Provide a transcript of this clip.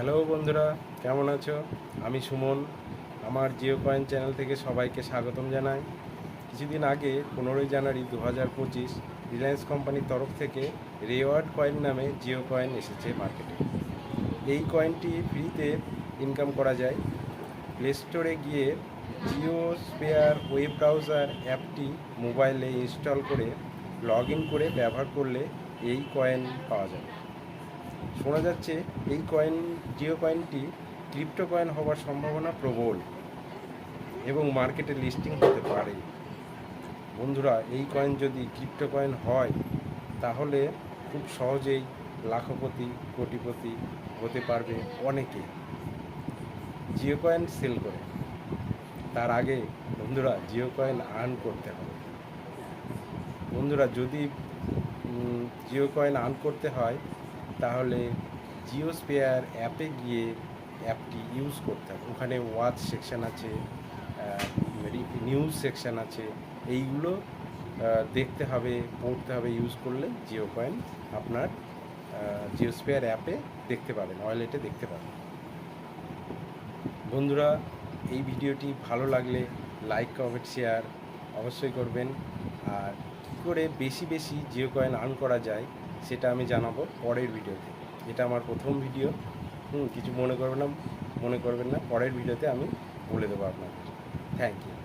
Hello বন্ধুরা, কেমন আছো? আমি সুমন। আমার জিও কয়েন চ্যানেল থেকে সবাইকে স্বাগতম জানাই। কিছুদিন আগে 15ই জানুয়ারি 2025 রিলায়েন্স কোম্পানির তরফ থেকে রিওয়ার্ড কয়েন নামে জিও কয়েন এসেছে মার্কেটে। এই কয়েনটি ফ্রিতে ইনকাম করা যায়। প্লে স্টোরে গিয়ে জিও স্পেয়ার ওয়েব ব্রাউজার অ্যাপটি মোবাইলে ইনস্টল করে লগ ইন করে ব্যবহার করলে এই কয়েন পাওয়া যাবে। শোনা যাচ্ছে এই জিও কয়েনটি ক্রিপ্টো কয়েন হওয়ার সম্ভাবনা প্রবল এবং মার্কেটে লিস্টিং হতে পারে। বন্ধুরা, এই কয়েন যদি ক্রিপ্টো কয়েন হয় তাহলে খুব সহজেই লাখপতি কোটিপতি হতে পারবে অনেকে জিও কয়েন সেল করে। তার আগে বন্ধুরা জিও কয়েন আর্ন করতে হবে। বন্ধুরা, যদি জিও কয়েন আর্ন করতে হয় তাহলে জিও স্পেয়ার অ্যাপে গিয়ে অ্যাপটি ইউজ করতে হবে। ওখানে ওয়াচ সেকশান আছে, নিউজ সেকশান আছে, এইগুলো দেখতে হবে, পড়তে হবে। ইউজ করলে জিও কয়েন আপনার জিও স্পেয়ার অ্যাপে দেখতে পাবেন, ওয়ালেটে দেখতে পাবেন। বন্ধুরা, এই ভিডিওটি ভালো লাগলে লাইক কমেন্ট শেয়ার অবশ্যই করবেন। আর কী করে বেশি বেশি জিও কয়েন আর্ন করা যায় সেটা আমি জানাবো পরের ভিডিওতে। এটা আমার প্রথম ভিডিও, কিছু মনে করবেন না, পরের ভিডিওতে আমি বলে দেবো আপনাদের। Thank you.